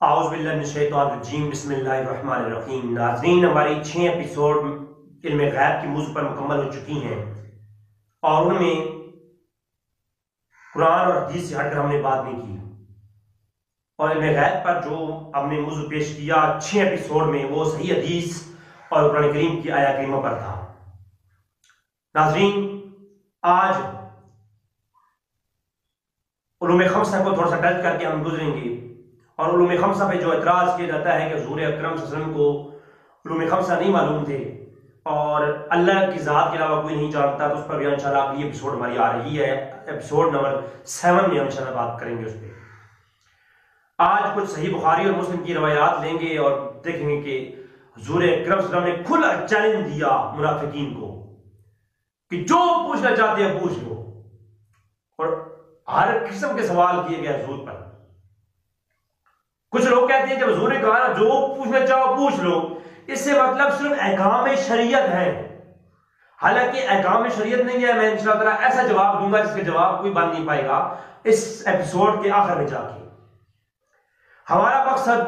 اعوذ باللہ من الشیطان الرجیم بسم اللہ الرحمن الرحیم۔ ناظرین، ہماری 6 ایپیسوڈ علم غیب کی موضوع پر مکمل ہو چکی ہیں اور ان میں قرآن اور حدیث سے ہٹ کر ہم نے بات نہیں کی، اور علم غیب پر جو ہم نے موضوع پیش کیا 6 ایپیسوڈ میں وہ صحیح حدیث اور قرآن کریم کی آیات کریمہ پر تھا۔ ناظرین، آج علوم خمسہ کو تھوڑا سا ٹچ کر کے ہم گزریں گے، اور علوم خمسہ پہ جو اعتراض کیا جاتا ہے کہ حضور اکرم صلی اللہ علیہ وسلم کو علوم خمسہ نہیں معلوم تھے اور اللہ کی ذات کے علاوہ کوئی نہیں جانتا، تو اس پر بھی انشاءاللہ اگلی ایپیسوڈ ہماری آ رہی ہے، ایپیسوڈ نمبر 7 میں انشاءاللہ بات کریں گے اس پہ۔ آج کچھ صحیح بخاری اور مسلم کی روایات لیں گے اور دیکھیں گے کہ حضور اکرم صلی اللہ علیہ وسلم نے کھلا چیلنج دیا منافقین کو کہ جو پوچھنا چاہتے ہیں پوچھ لو، اور ہر قسم کے سوال کیے گئے حضور پر۔ کچھ لوگ کہتے ہیں جب حضور نے کہا جو پوچھنا چاہو پوچھ لو، اس سے مطلب صرف احکام شریعت ہے، حالانکہ احکام شریعت نہیں ہے۔ میں انشاءاللہ تعالیٰ ایسا جواب دوں گا جس کے جواب کوئی بند نہیں پائے گا اس ایپیسوڈ کے آخر میں جا کے۔ ہمارا مقصد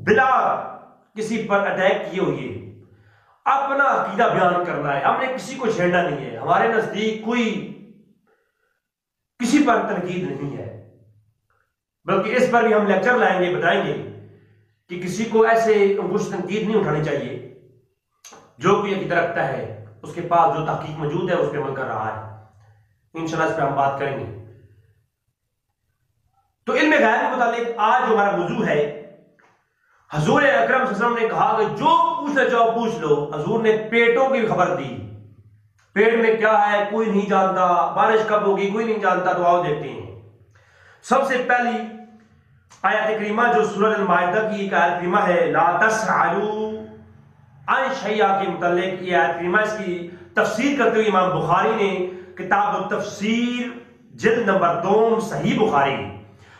بلا کسی پر اٹیک کیے ہوئے اپنا عقیدہ بیان کرنا ہے، ہم نے کسی کو چھیڑنا نہیں ہے، ہمارے نزدیک کوئی کسی پر تنقید نہیں ہے، بلکہ اس پر بھی ہم لیکچر لائیں گے، بتائیں گے کہ کسی کو ایسے انگوش تنقید نہیں اٹھانی چاہیے۔ جو کوئی عقیدہ رکھتا ہے اس کے پاس جو تحقیق موجود ہے اس پہ عمل کر رہا ہے، انشاءاللہ اس پہ ہم بات کریں گے۔ تو علم غیب کے متعلق آج جو ہمارا موضوع ہے، حضور اکرم صلی اللہ علیہ وسلم نے کہا کہ جو پوچھنا چاہو پوچھ لو۔ حضور نے پیٹوں کی خبر دی، پیٹ میں کیا ہے کوئی نہیں جانتا، بارش کب ہوگی کوئی نہیں جانتا، تو آؤ دیکھتے ہیں۔ سب سے پہلی آیت کریمہ جو سورہ المائدہ کی ایک آیت کریمہ ہے، لا تسألوا عن شیء کے متعلق یہ آیت کریمہ، اس کی تفسیر کرتے ہوئے امام بخاری نے کتاب التفسیر جلد نمبر 2 صحیح بخاری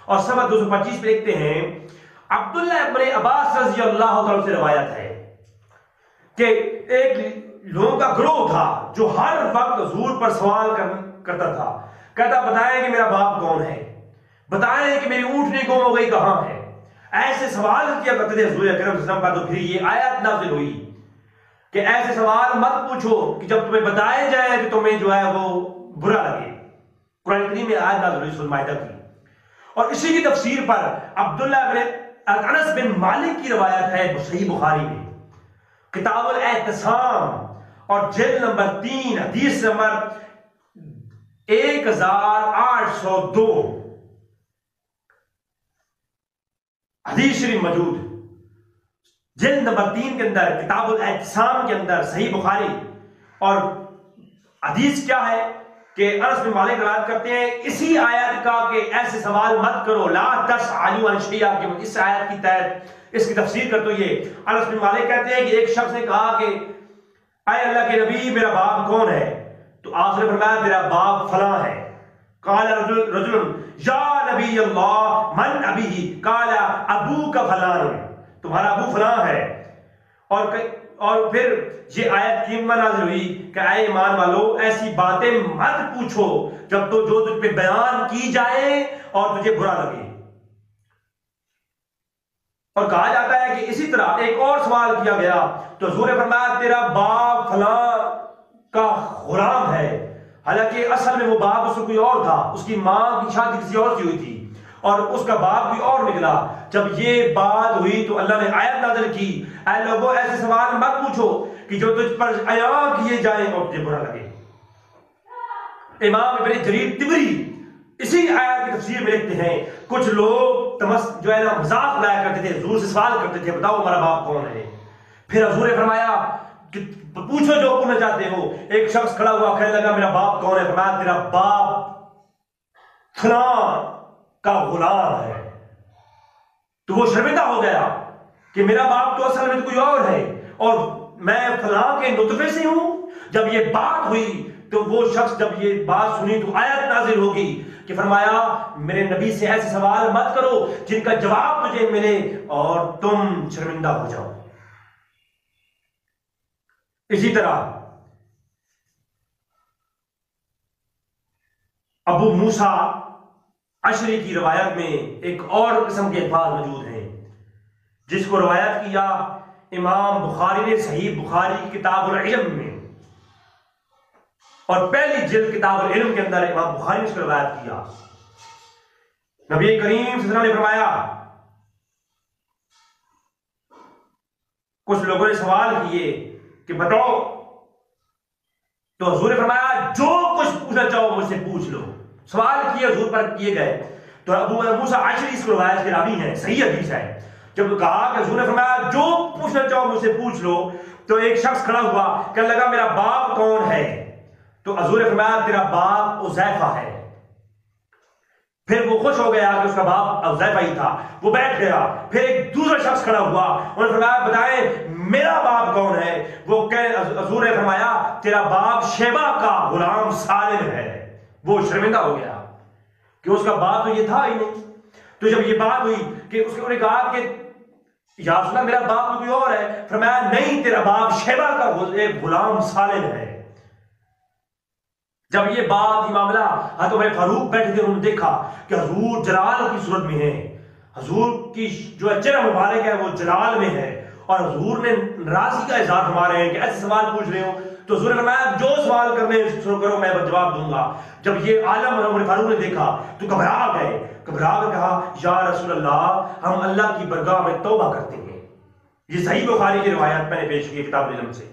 اور صفحہ 225 پہ لکھتے ہیں، عبداللہ ابن عباس رضی اللہ عنہ سے روایت ہے کہ ایک لوگوں کا گروہ تھا جو ہر وقت حضور پر سوال کرتا تھا، کہتا بتائیں کہ میرا باپ کون ہے، بتائیں کہ میری اونٹنی گم ہو گئی کہاں ہے۔ ایسے سوال کیا کرتے تھے حضور اکرم صلی اللہ علیہ وسلم پر۔ تو پھر یہ آیت نازل ہوئی کہ ایسے سوال مت پوچھو کہ جب تمہیں بتائے جائے کہ تمہیں جو ہے وہ برا لگے۔ قرآن کریم میں آیت نازل ہوئی سورہ مائدہ کی، اور اسی کی تفسیر پر عبداللہ بن انس بن مالک کی روایت ہے صحیح بخاری میں، کتاب الاعتصام اور جلد نمبر 3 حدیث نمبر 1802 حدیث شریف موجود، جلد نمبر 3 کے اندر کتاب الاعتصام کے اندر صحیح بخاری۔ اور حدیث کیا ہے کہ انس بن مالک روایت کرتے ہیں اسی آیت کا کہ ایسے سوال مت کرو، لا تسألوا عن شیء کے اس آیت کی تحت اس کی تفسیر کرتے ہوئے انس بن مالک کہتے ہیں کہ ایک شخص نے کہا کہ اے اللہ کے نبی میرا باپ کون ہے؟ تو آپ نے فرمایا تیرا باپ فلاں ہے۔ قال رجل یا نبی اللہ من ابی؟ قال ابوک فلان، تمہارا ابو فلاں ہے۔ اور پھر یہ آیت کریمہ نازل ہوئی کہ اے ایمان والو ایسی باتیں مت پوچھو جب تو جو تجھ پہ بیان کی جائے اور تجھے برا لگے۔ اور کہا جاتا ہے کہ اسی طرح ایک اور سوال کیا گیا تو حضور نے فرمایا تیرا باپ فلاں کا غلام ہے، حالانکہ اصل میں وہ باپ اس کو کوئی اور تھا، اس کی ماں کی شادی کسی اور سے ہوئی تھی اور اس کا باپ کوئی اور نکلا۔ جب یہ بات ہوئی تو اللہ نے آیت نازل کی، اے لوگوں ایسے سوال مت پوچھو کہ جو تجھ پر عیاں کیے جائیں اور تجھے برا لگے۔ امام ابن جریر طبری اسی آیت کی تفسیر میں لکھتے ہیں کچھ لوگ جو ہے نا مذاق لایا کرتے تھے، حضور سے سوال کرتے تھے بتاؤ ہمارا باپ کون ہے۔ پھر حضور نے فرمایا کہ پوچھو جو پوچھنا چاہتے ہو۔ ایک شخص کھڑا ہوا کہنے لگا میرا باپ کون ہے؟ فرمایا تیرا باپ فلاں کا غلام ہے۔ تو وہ شرمندہ ہو گیا کہ میرا باپ تو اصل میں کوئی اور ہے اور میں فلاں کے نطفے سے ہوں۔ جب یہ بات ہوئی تو وہ شخص جب یہ بات سنی تو آیت نازل ہوگی کہ فرمایا میرے نبی سے ایسے سوال مت کرو جن کا جواب تجھے ملے اور تم شرمندہ ہو جاؤ۔ اسی طرح ابو موسیٰ عشری کی روایت میں ایک اور قسم کے الفاظ موجود ہیں جس کو روایت کیا امام بخاری نے صحیح بخاری کی کتاب العلم میں، اور پہلی جلد کتاب العلم کے اندر امام بخاری نے اس کو روایت کیا۔ نبی کریم صلی اللہ علیہ وسلم نے فرمایا، کچھ لوگوں نے سوال کیے کہ بتاؤ، تو حضور نے فرمایا جو کچھ پوچھنا چاہو مجھ سے پوچھ لو۔ سوال کیے حضور پر کیے گئے، تو ابو موسیٰ عشری اس کو روایت کے راوی ہیں، صحیح حدیث ہے۔ جب کہا کہ حضور نے فرمایا جو پوچھنا چاہو مجھ سے پوچھ لو، تو ایک شخص کھڑا ہوا، کہنے لگا میرا باپ کون ہے؟ تو حضور نے فرمایا تیرا باپ حذیفہ ہے۔ پھر وہ خوش ہو گیا کہ اس کا باپ حذیفہ ہی تھا، وہ بیٹھ گیا۔ پھر ایک دوسرا شخص کھڑا ہوا، انہوں نے فرمایا بتائیں میرا باپ کون ہے؟ حضور نے فرمایا تیرا باپ شیبہ کا غلام سالم ہے۔ وہ شرمندہ ہو گیا کہ اس کا باپ تو یہ تھا ہی نہیں۔ تو جب یہ بات ہوئی کہ اس نے کہا کہ یا رسول اللہ میرا باپ تو کوئی اور ہے، فرمایا نہیں تیرا باپ شیبہ کا غلام سالم ہے۔ جب یہ بات یہ معاملہ حضرت عمر فاروق بیٹھے تھے، انہوں نے دیکھا کہ حضور جلال کی صورت میں ہے، حضور کی جو چہرہ مبارک ہے وہ جلال میں ہے، اور حضور نے ناراضگی کا اظہار فرما رہے ہیں کہ ایسے سوال پوچھ رہے ہو۔ تو حضور نے فرمایا جو سوال کرنے شروع کرو میں جواب دوں گا۔ جب یہ عالم عمر فاروق نے دیکھا تو گھبرا گئے، گھبرا کر کہا یا رسول اللہ ہم اللہ کی برگاہ میں توبہ کرتے ہیں۔ یہ صحیح بخاری کی روایت میں نے پیش کی کتاب العلم سے۔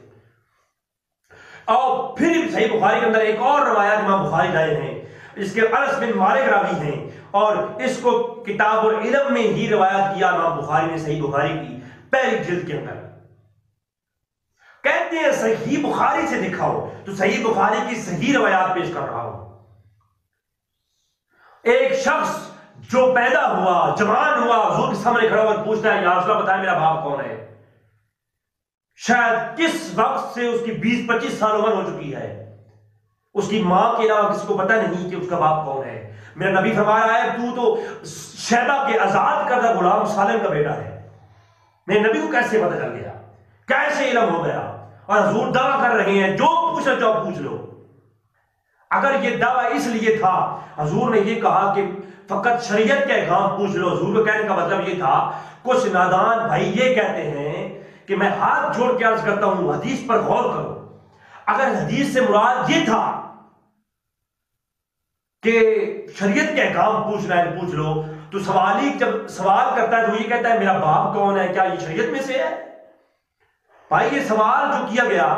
اور پھر صحیح بخاری کے اندر ایک اور روایت امام بخاری لائے ہیں، اس کے انس بن مالک راوی ہیں، اور اس کو کتاب العلم میں ہی روایت کیا امام بخاری نے صحیح بخاری کی پہلی جلد کے اندر۔ کہتے ہیں صحیح بخاری سے دکھاؤ، تو صحیح بخاری کی صحیح روایات پیش کر رہا ہوں۔ ایک شخص جو پیدا ہوا، جوان ہوا، حضور کے سامنے کھڑا ہوا پوچھتا ہے یا رسول اللہ بتائیں میرا باپ کون ہے؟ شاید کس وقت سے اس کی 20-25 سال عمر ہو چکی ہے، اس کی ماں کے علاوہ کسی کو پتہ نہیں کہ اس کا باپ کون ہے۔ میرا نبی فرما رہا ہے تو شیبہ کے آزاد کردہ غلام سالم کا بیٹا ہے۔ میرے نبی کو کیسے پتہ چل گیا، کیسے علم ہو گیا؟ اور حضور دعویٰ کر رہے ہیں جو پوچھنا چاہو پوچھ لو۔ اگر یہ دعویٰ اس لیے تھا، حضور نے یہ کہا کہ فقط شریعت کے احکام پوچھ لو، حضور کو کہنے کا مطلب یہ تھا کچھ نادان بھائی یہ کہتے ہیں کہ میں ہاتھ جوڑ کے عرض کرتا ہوں حدیث پر غور کرو۔ اگر حدیث سے مراد یہ تھا کہ شریعت کے احکام پوچھنا ہے پوچھ لو، تو سوالی جب سوال کرتا ہے تو یہ کہتا ہے میرا باپ کون ہے، کیا یہ شریعت میں سے ہے؟ بھائی یہ سوال جو کیا گیا،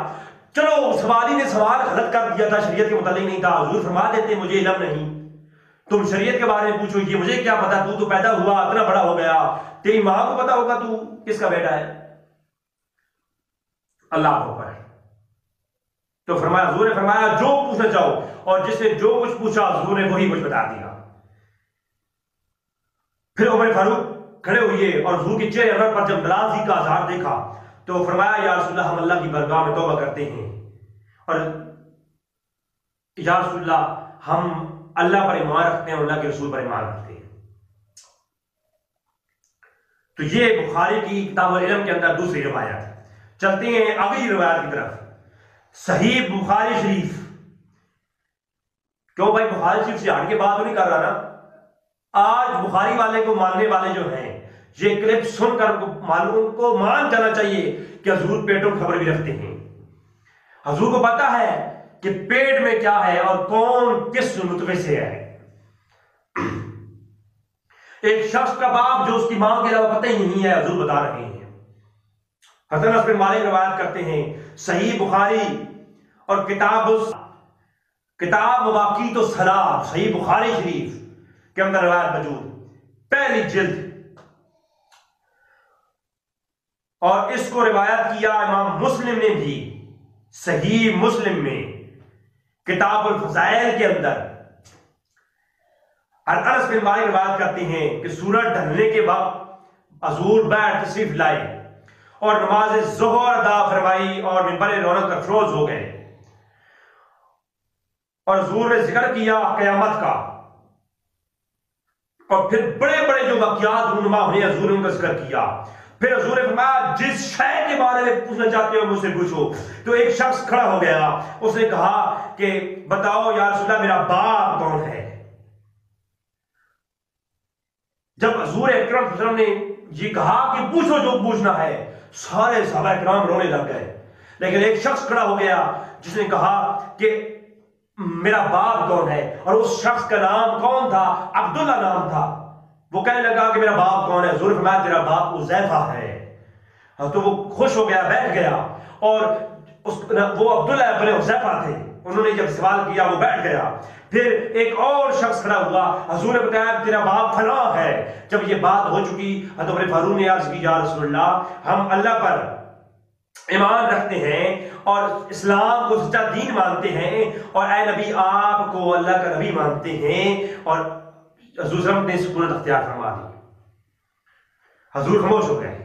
چلو سوالی نے سوال غلط کر دیا تھا، شریعت کے متعلق نہیں تھا، حضور فرما دیتے مجھے علم نہیں، تم شریعت کے بارے میں پوچھو، یہ مجھے کیا پتا، تو پیدا ہوا اتنا بڑا ہو گیا، تیری ماں کو پتا ہوگا تو کس کا بیٹا ہے۔ اللہ کو پڑھے تو فرمایا، حضور نے فرمایا جو پوچھنا چاہو، اور جس نے جو کچھ پوچھا حضور نے وہی کچھ بتا دیا۔ پھر عمر فاروق کھڑے ہوئے اور حضور کے چہرے انور پر جب ناراضگی کا اظہار دیکھا تو فرمایا یا رسول اللہ ہم اللہ کی برگاہ میں توبہ کرتے ہیں، اور یا رسول اللہ ہم اللہ پر ایمان رکھتے ہیں اور اللہ کے رسول پر ایمان رکھتے ہیں۔ تو یہ بخاری کی کتاب العلم کے اندر دوسری روایت ہے۔ چلتے ہیں اگلی روایت کی طرف، صحیح بخاری شریف۔ کیوں بھائی بخاری شریف سے ہٹ کے بات نہیں کر رہا نا؟ آج بخاری والے کو ماننے والے جو ہیں یہ کلپ سن کر معلوم کو مان جانا چاہیے کہ حضور پیٹوں کی خبر بھی رکھتے ہیں۔ حضور کو پتا ہے کہ پیٹ میں کیا ہے اور کون کس نطفے سے ہے۔ ایک شخص کا باپ جو اس کی ماں کے علاوہ پتہ ہی نہیں ہے، حضور بتا رہے ہیں۔ حضرت انس بن مالک روایت کرتے ہیں صحیح بخاری اور کتاب مواقیت الصلاۃ صحیح بخاری شریف کے اندر روایت موجود پہلی جلد، اور اس کو روایت کیا امام مسلم نے بھی صحیح مسلم میں کتاب الفضائل کے اندر۔ انس بن مالک روایت کرتے ہیں کہ سورج ڈھلنے کے وقت حضور بیٹھ تشریف لائے اور نماز ظہر ادا فرمائی اور منبر رونق افروز ہو گئے، اور حضور نے ذکر کیا قیامت کا، اور پھر بڑے بڑے جو واقعات رونما ہوئے حضور نے ان کا ذکر کیا۔ پھر حضور نے فرمایا جس شے کے بارے میں پوچھنا چاہتے ہو مجھ سے پوچھو۔ تو ایک شخص کھڑا ہو گیا، اس نے کہا کہ بتاؤ یا رسول اللہ میرا باپ کون ہے؟ جب حضور اکرم صلی اللہ علیہ وسلم نے یہ کہا کہ پوچھو جو پوچھنا ہے، سارے صحابہ اکرام رونے لگ گئے، لیکن ایک شخص کھڑا ہو گیا جس نے کہا کہ میرا باپ کون ہے، اور اس شخص کا نام کون تھا؟ عبداللہ نام تھا۔ وہ کہنے لگا کہ میرا باپ کون ہے؟ حضور فرمایا تیرا باپ حذیفہ ہے۔ تو وہ خوش ہو گیا، بیٹھ گیا، اور وہ عبداللہ ابن حذیفہ تھے، انہوں نے جب سوال کیا وہ بیٹھ گیا۔ پھر ایک اور شخص کھڑا ہوا، حضور نے بتایا تیرا باپ فلاں ہے۔ جب یہ بات ہو چکی، حضرت عمر فاروق نے عرض کی یا رسول اللہ، ہم اللہ پر ایمان رکھتے ہیں اور اسلام کو سچا دین مانتے ہیں، اور اے نبی آپ کو اللہ کا نبی مانتے ہیں، اور حضور صلی اللہ علیہ وسلم نے سکونت اختیار فرما دی۔ حضور خاموش ہو گئے۔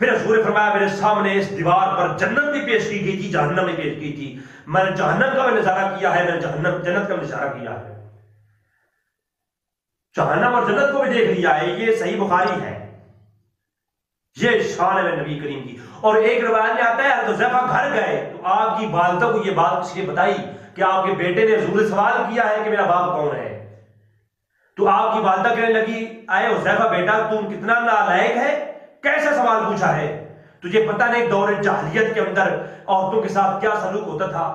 پھر حضور نے فرمایا میرے سامنے اس دیوار پر جنت بھی پیش کی گئی تھی، جہنم بھی پیش کی تھی، میں نے جہنم کا بھی نظارہ کیا ہے، میں نے جنت کا بھی نظارہ کیا ہے، جہنم اور جنت کو بھی دیکھ لیا ہے۔ یہ صحیح بخاری ہے، یہ شان ہے نبی کریم کی۔ اور ایک روایت میں آتا ہے حضرت حذیفہ گھر گئے تو آپ کی والدہ کو یہ بات کسی نے بتائی کہ آپ کے بیٹے نے حضور سے سوال کیا ہے کہ میرا باپ کون ہے۔ تو آپ کی والدہ کہنے لگی اے حذیفہ بیٹا تم کتنا نالائق ہے، کیسا سوال پوچھا ہے، تجھے پتہ نہیں دور جاہلیت کے اندر عورتوں کے ساتھ کیا سلوک ہوتا تھا،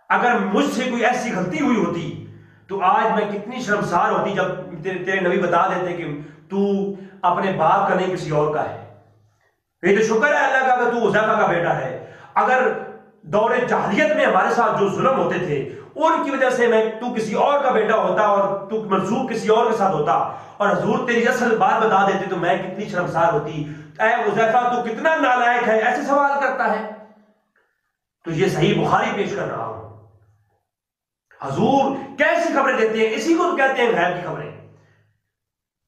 اگر مجھ سے کوئی ایسی غلطی ہوئی ہوتی تو آج میں کتنی شرمسار ہوتی جب تیرے نبی بتا دیتے کہ تو اپنے باپ کا نہیں کسی اور کا ہے۔ یہ تو شکر ہے اللہ کا کہ تو حذیفہ کا بیٹا ہے، اگر دور جاہلیت میں ہمارے ساتھ جو ظلم ہوتے تھے ان کی وجہ سے تو کسی اور کا بیٹا ہوتا اور تو منسوب کسی اور کے ساتھ ہوتا، اور حضور تیری اصل بات بتا دیتے تو میں کتنی شرمسار ہوتی۔ اے حذیفہ تو کتنا نالائق ہے، ایسے سوال کرتا ہے۔ تو یہ صحیح بخاری پیش کر رہا ہوں۔ حضور کیسی خبریں دیتے ہیں، اسی کو کہتے ہیں غیب کی خبریں۔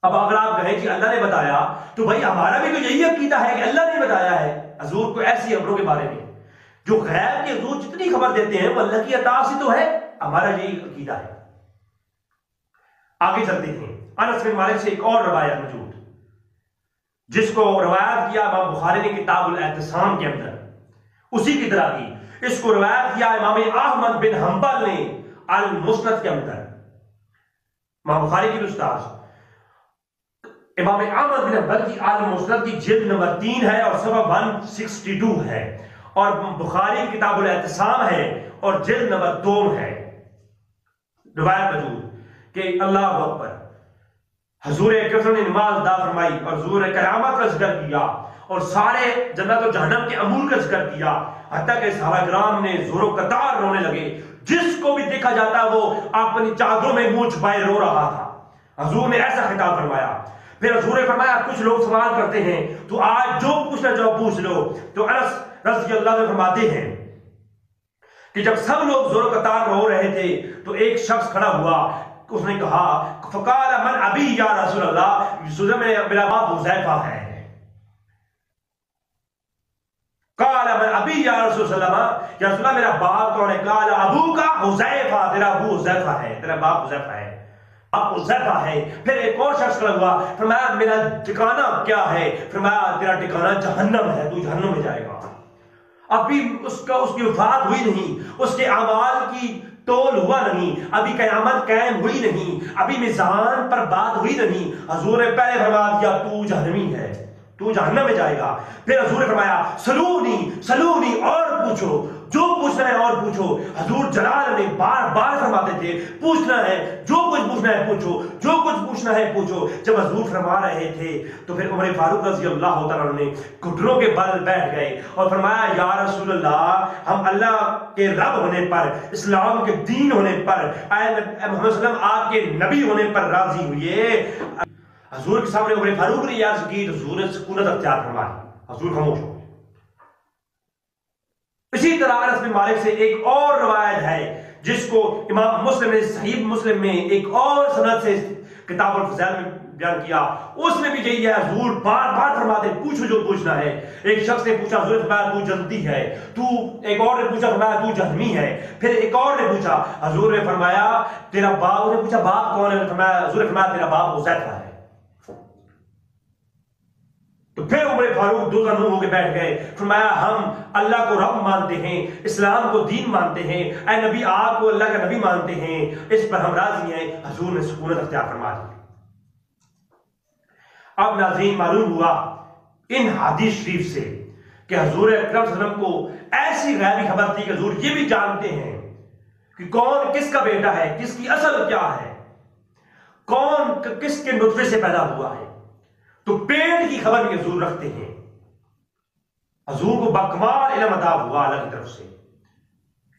اب اگر آپ کہیں کہ اللہ نے بتایا تو بھائی ہمارا بھی تو یہی عقیدہ ہے کہ اللہ نے بتایا ہے حضور کو ایسی خبروں کے بارے میں، جو غیب کے حضور جتنی خبر دیتے ہیں وہ اللہ کی عطا سے تو ہے، ہمارا یہی عقیدہ ہے۔ آگے چلتے ہیں، انس بن مالک سے ایک اور روایت موجود جس کو روایت کیا امام بخاری نے کتاب الاعتصام کے اندر، اسی کی طرح کی اس کو روایت کیا امام احمد بن حنبل نے المسند کے اندر، امام بخاری کی استاد امام احمد بن حنبل کی المسند کی جلد نمبر 3 ہے اور صفحہ 162 ہے، اور بخاری کتاب الاعتصام ہے اور جلد نمبر 2 ہے۔ روایت موجود کہ اللہ اکبر، حضور اکرم نے نماز ادا فرمائی اور حضور کرامت کا ذکر کیا اور سارے جنت و جہنم کے امور کا ذکر کیا، حتیٰ کہ صحابہ کرام نے زور و قطار رونے لگے، جس کو بھی دیکھا جاتا وہ اپنی چادروں میں منہ چھپائے رو رہا تھا۔ حضور نے ایسا خطاب فرمایا۔ پھر حضور نے فرمایا کچھ لوگ سوال کرتے ہیں تو آج جو پوچھنا چاہو پوچھ لو۔ تو انس رضی اللہ عنہ فرماتے ہیں کہ جب سب لوگ زور و قطار رو رہے تھے تو ایک شخص کھڑا ہوا، اس نے کہا فقال من ابی یا رسول اللہ، میرا باپ حذیفہ ہے۔ قال من ابی یا رسول اللہ، یا رسول اللہ میرا باپ کون ہے؟ قال ابو کا حذیفہ، تیرا ابو حذیفہ ہے، تیرا باپ حذیفہ ہے، باپ حذیفہ ہے۔ پھر ایک اور شخص کھڑا ہوا، فرمایا میرا ٹھکانہ کیا ہے؟ فرمایا تیرا ٹھکانہ جہنم ہے، تو جہنم میں جائے گا۔ ابھی اس کی وفات ہوئی نہیں، اس کے اعمال کی تول ہوا نہیں، ابھی قیامت قائم ہوئی نہیں، ابھی میزان پر بات ہوئی نہیں، حضور نے پہلے فرما دیا تو جہنمی ہے، تو جہنم میں جائے گا۔ پھر حضور نے فرمایا سلونی اور پوچھو، جو پوچھنا ہے اور پوچھو۔ حضور جلال نے بار بار فرماتے تھے پوچھنا ہے، جو کچھ پوچھنا ہے پوچھو، جو کچھ پوچھنا ہے پوچھو۔ جب حضور فرما رہے تھے تو پھر عمر فاروق رضی اللہ تعالیٰ عنہ نے گھٹنوں کے بل بیٹھ گئے اور فرمایا یا رسول اللہ، ہم اللہ کے رب ہونے پر، اسلام کے دین ہونے پر، اے محمد صلی اللہ علیہ وسلم آپ کے نبی ہونے پر راضی ہوئے۔ حضور کے سامنے عمر فاروق نے عرض کی تو حضور نے سکونت اختیار فرمائی، حضور خاموش ہو گئے۔ اسی طرح انس بن مالک سے ایک اور روایت ہے جس کو امام مسلم نے صحیح مسلم میں ایک اور سند سے کتاب الفضائل میں بیان کیا، اس میں بھی یہی ہے، حضور بار بار فرماتے پوچھو جو پوچھنا ہے۔ ایک شخص نے پوچھا، حضور نے فرمایا تو جنتی ہے، ایک اور نے پوچھا، فرمایا تو جہنمی ہے۔ پھر ایک اور نے پوچھا، حضور نے فرمایا تیرا باپ، نے پوچھا باپ کون ہے؟ فرمایا، حضور نے فرمایا تیرا باپ حذیفہ ہے۔ تو پھر عمر فاروق دو زنوں ہو کے بیٹھ گئے، فرمایا ہم اللہ کو رب مانتے ہیں، اسلام کو دین مانتے ہیں، اے نبی آپ کو اللہ کا نبی مانتے ہیں، اس پر ہم راضی ہیں۔ حضور نے سکونت اختیار فرما دی۔ اب ناظرین معلوم ہوا ان حدیث شریف سے کہ حضور اکرم صلی اللہ علیہ وسلم کو ایسی غیبی خبر تھی کہ حضور یہ بھی جانتے ہیں کہ کون کس کا بیٹا ہے، کس کی اصل کیا ہے، کون کس کے نطفے سے پیدا ہوا ہے، تو پیٹ کی خبر بھی حضور رکھتے ہیں۔ حضور کو بکمال علم عطا ہوا اللہ کی طرف سے،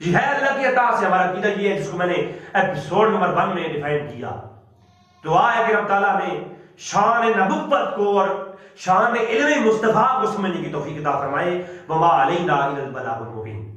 یہ ہے اللہ کی عطا سے۔ ہمارا عقیدہ یہ ہے جس کو میں نے ایپیسوڈ نمبر 1 میں ڈیفائن کیا۔ دعا ہے کہ رب تعالیٰ میں شان نبوت کو اور شان علم مصطفیٰ کو سمجھنے کی توفیق عطا فرمائے۔ وما علینا الا البلاغ المبین۔